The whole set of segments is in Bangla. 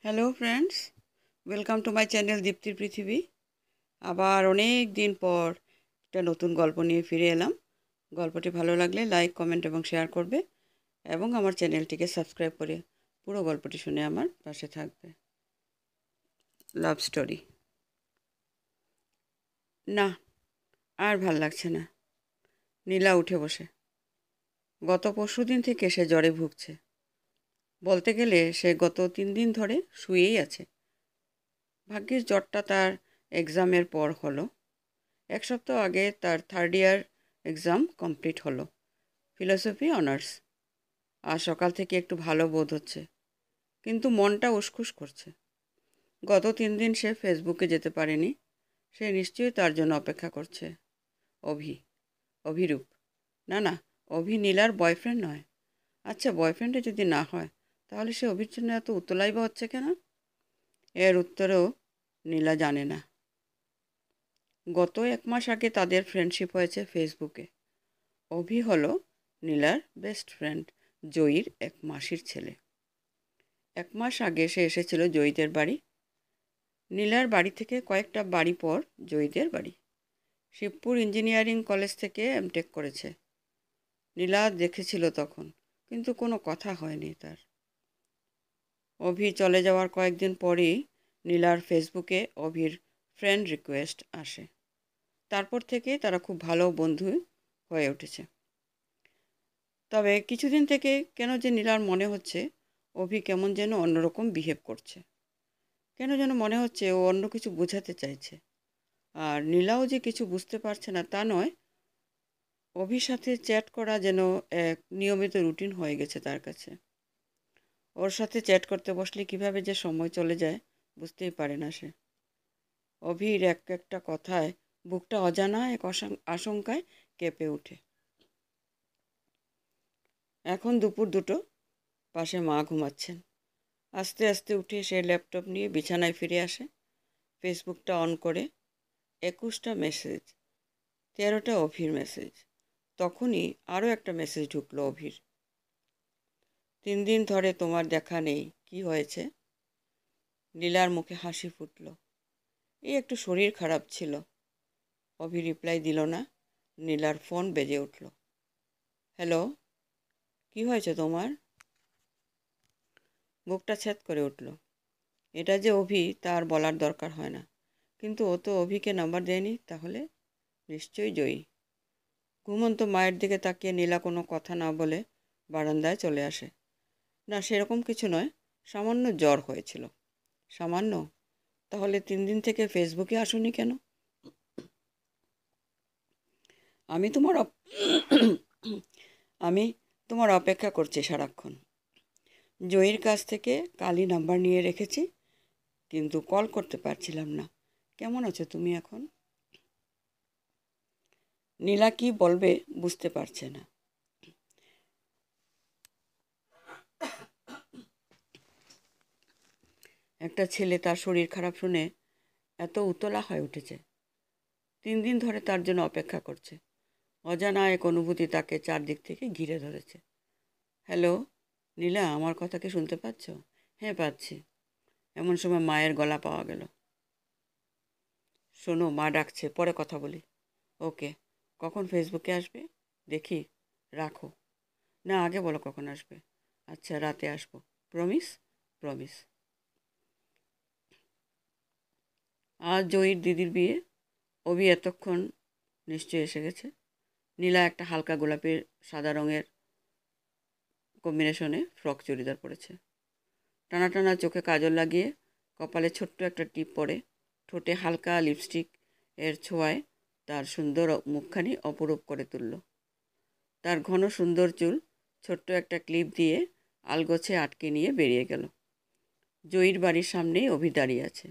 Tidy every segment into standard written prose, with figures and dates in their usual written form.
Hello friends, welcome to my channel দীপ্তির পৃথিবী। আবার অনেক দিন পর একটা নতুন গল্প নিয়ে ফিরে এলাম। গল্পটি ভালো লাগলে লাইক, কমেন্ট এবং শেয়ার করবে এবং আমার চ্যানেলটিকে সাবস্ক্রাইব করে পুরো গল্পটি শুনে আমার পাশে থাকবে। Love story. না, আর ভাল লাগছে না। নীলা উঠে বসে। গত পরশুদিন থেকে সে জ্বরে ভুগছে। বলতে গেলে সে গত 3 দিন ধরে শুয়েই আছে। ভাগ্যিস জ্বরটা তার এক্সামের পর হলো। 1 সপ্তাহ আগে তার 3rd ইয়ার এক্সাম কমপ্লিট হলো, ফিলোসফি অনার্স। আজ সকাল থেকে একটু ভালো বোধ হচ্ছে, কিন্তু মনটা উসখুস করছে। গত 3 দিন সে ফেসবুকে যেতে পারেনি। সে নিশ্চয়ই তার জন্য অপেক্ষা করছে। অভিরূপ। না না, অভি নীলার বয়ফ্রেন্ড নয়। আচ্ছা, বয়ফ্রেন্ডে যদি না হয়, তাহলে সে অভির জন্য এত উতলাই বা হচ্ছে কেন? এর উত্তরেও নীলা জানে না। গত 1 মাস আগে তাদের ফ্রেন্ডশিপ হয়েছে ফেসবুকে। অভি হলো নীলার বেস্ট ফ্রেন্ড, জয়ীর এক মাসির ছেলে। 1 মাস আগে সে এসেছিল জয়ীদের বাড়ি। নীলার বাড়ি থেকে কয়েকটা বাড়ি পর জয়ীদের বাড়ি। শিবপুর ইঞ্জিনিয়ারিং কলেজ থেকে এমটেক করেছে। নীলা দেখেছিল তখন, কিন্তু কোনো কথা হয়নি তার। অভি চলে যাওয়ার কয়েকদিন পরেই নীলার ফেসবুকে অভির ফ্রেন্ড রিকোয়েস্ট আসে। তারপর থেকে তারা খুব ভালো বন্ধু হয়ে উঠেছে। তবে কিছুদিন থেকে কেন যে নীলার মনে হচ্ছে অভি কেমন যেন অন্যরকম বিহেভ করছে। কেন যেন মনে হচ্ছে ও অন্য কিছু বোঝাতে চাইছে। আর নীলাও যে কিছু বুঝতে পারছে না তা নয়, অভির সাথে চ্যাট করা যেন এক নিয়মিত রুটিন হয়ে গেছে তার কাছে। ওর সাথে চ্যাট করতে বসলে কিভাবে যে সময় চলে যায় বুঝতেই পারে না সে। অভির এক একটা কথায় বুকটা অজানা এক আশঙ্কায় কেঁপে ওঠে। এখন দুপুর 2টো, পাশে মা ঘুমাচ্ছেন। আস্তে আস্তে উঠে সে ল্যাপটপ নিয়ে বিছানায় ফিরে আসে। ফেসবুকটা অন করে 21টা মেসেজ, 13টা অভির মেসেজ। তখনই আরও একটা মেসেজ ঢুকলো অভির। 3 দিন ধরে তোমার দেখা নেই, কি হয়েছে? লীলার মুখে হাসি ফুটল। এই একটু শরীর খারাপ ছিল। অভি রিপ্লাই দিল না। নীলার ফোন বেজে উঠল। হ্যালো, কি হয়েছে তোমার? বুকটা ছেদ করে উঠল। এটা যে অভি তার বলার দরকার হয় না, কিন্তু ও তো অভিকে নাম্বার দেয়নি। তাহলে নিশ্চয়ই জয়ী। ঘুমন্ত মায়ের দিকে তাকিয়ে নীলা কোনো কথা না বলে বারান্দায় চলে আসে। না, সেরকম কিছু নয়, সামান্য জ্বর হয়েছিল। সামান্য? তাহলে 3 দিন থেকে ফেসবুকে আসোনি কেন? আমি তোমার আমি তোমার অপেক্ষা করছি সারাক্ষণ। জয়ীর কাছ থেকে কালই নাম্বার নিয়ে রেখেছি, কিন্তু কল করতে পারছিলাম না। কেমন আছো তুমি এখন? নীলা কি বলবে বুঝতে পারছে না। একটা ছেলে তার শরীর খারাপ শুনে এত উতলা হয়ে উঠেছে। 3 দিন ধরে তার জন্য অপেক্ষা করছে। অজানা এক অনুভূতি তাকে চারদিক থেকে ঘিরে ধরেছে। হ্যালো, নীলা, আমার কথা কি শুনতে পাচ্ছ? হ্যাঁ, পাচ্ছি। এমন সময় মায়ের গলা পাওয়া গেল। শোনো, মা ডাকছে, পরে কথা বলি। ওকে। কখন ফেসবুকে আসবে? দেখি। রাখো। না, আগে বলো কখন আসবে। আচ্ছা, রাতে আসবো। প্রমিস? প্রমিস। আজ জয়ীর দিদির বিয়ে। অভি এতক্ষণ নিশ্চয়ই এসে গেছে। নীলা একটা হালকা গোলাপি সাদা রঙের কম্বিনেশনে ফ্রক চুড়িদার পরেছে। টানা টানা চোখে কাজল লাগিয়ে, কপালে ছোট্ট একটা টিপ পরে, ঠোঁটে হালকা লিপস্টিক এর ছোঁয়ায় তার সুন্দর মুখখানি অপরূপ করে তুলল। তার ঘন সুন্দর চুল ছোট্ট একটা ক্লিপ দিয়ে আলগোছে আটকে নিয়ে বেরিয়ে গেল। জয়ীর বাড়ির সামনেই অভি দাঁড়িয়ে আছে।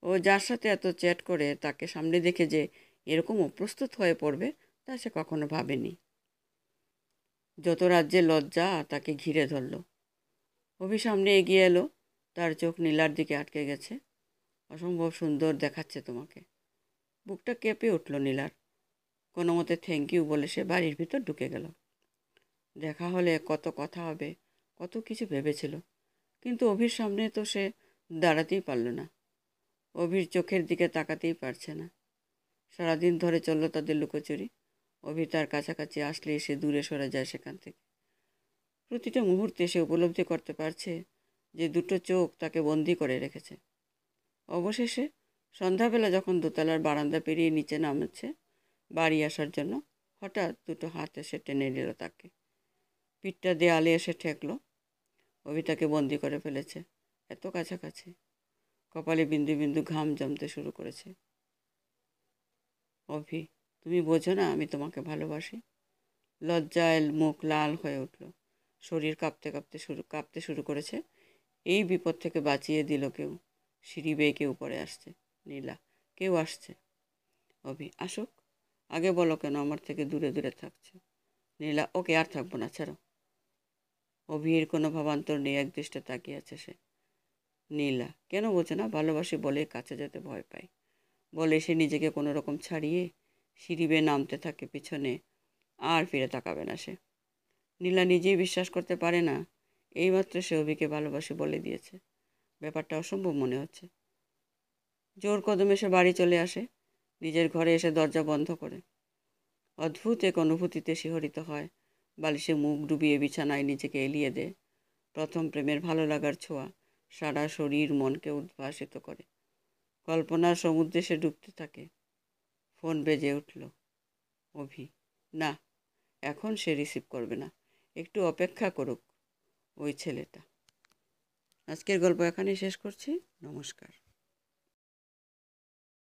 ও যার সাথে এত চ্যাট করে তাকে সামনে দেখে যে এরকম অপ্রস্তুত হয়ে পড়বে তা সে কখনো ভাবেনি। যত রাজ্যে লজ্জা তাকে ঘিরে ধরল। অভি সামনে এগিয়ে এলো। তার চোখ নীলার দিকে আটকে গেছে। অসম্ভব সুন্দর দেখাচ্ছে তোমাকে। বুকটা কেঁপে উঠল নীলার। কোনো মতে থ্যাংক ইউ বলে সে বাড়ির ভিতর ঢুকে গেল। দেখা হলে কত কথা হবে, কত কিছু ভেবেছিল, কিন্তু অভির সামনে তো সে দাঁড়াতেই পারল না। অভির চোখের দিকে তাকাতেই পারছে না। সারাদিন ধরে চলল তাদের লুকোচুরি। অভি তার কাছাকাছি আসলে সে দূরে সরে যায় সেখান থেকে। প্রতিটা মুহূর্তে সে উপলব্ধি করতে পারছে যে দুটো চোখ তাকে বন্দি করে রেখেছে। অবশেষে সন্ধ্যাবেলা যখন দোতলার বারান্দা পেরিয়ে নিচে নামছে বাড়ি আসার জন্য, হঠাৎ দুটো হাত এসে টেনে নিল তাকে। পিঠটা দেয়ালে এসে ঠেকলো। অভি তাকে বন্দি করে ফেলেছে, এত কাছাকাছি। কপালে বিন্দু বিন্দু ঘাম জমতে শুরু করেছে। অভি, তুমি বোঝো না আমি তোমাকে ভালোবাসি। লজ্জায় মুখ লাল হয়ে উঠল, শরীর কাঁপতে শুরু করেছে। এই বিপদ থেকে বাঁচিয়ে দিল কেউ। সিঁড়ি বেয়ে কেউ উপরে আসছে। নীলা, কেউ আসছে। অভি, আসুক। আগে বলো কেন আমার থেকে দূরে দূরে থাকছে। নীলা, ওকে আর থাকবো না, ছাড়ো। অভির কোনো ভাবান্তর নেই, একদৃষ্টে তাকিয়ে আছে সে। নীলা, কেন বোঝো না? ভালোবাসি বলে কাছে যেতে ভয় পাই বলে সে নিজেকে কোনো রকম ছাড়িয়ে সিঁড়ি বেয়ে নামতে থাকে পিছনে। আর ফিরে তাকাবে না সে। নীলা নিজেই বিশ্বাস করতে পারে না এইমাত্র সে অভিকে ভালোবাসি বলে দিয়েছে। ব্যাপারটা অসম্ভব মনে হচ্ছে। জোর কদমে সে বাড়ি চলে আসে, নিজের ঘরে এসে দরজা বন্ধ করে। অদ্ভুত এক অনুভূতিতে শিহরিত হয়। বালিশে মুখ ডুবিয়ে বিছানায় নিজেকে এলিয়ে দেয়। প্রথম প্রেমের ভালো লাগার ছোঁয়া সারা শরীর মনকে উদ্ভাসিত করে। কল্পনার সমুদ্রে সে ডুবতে থাকে। ফোন বেজে উঠল। অভি। না, এখন সে রিসিভ করবে না, একটু অপেক্ষা করুক ওই ছেলেটা। আজকের গল্প এখানেই শেষ করছি। নমস্কার।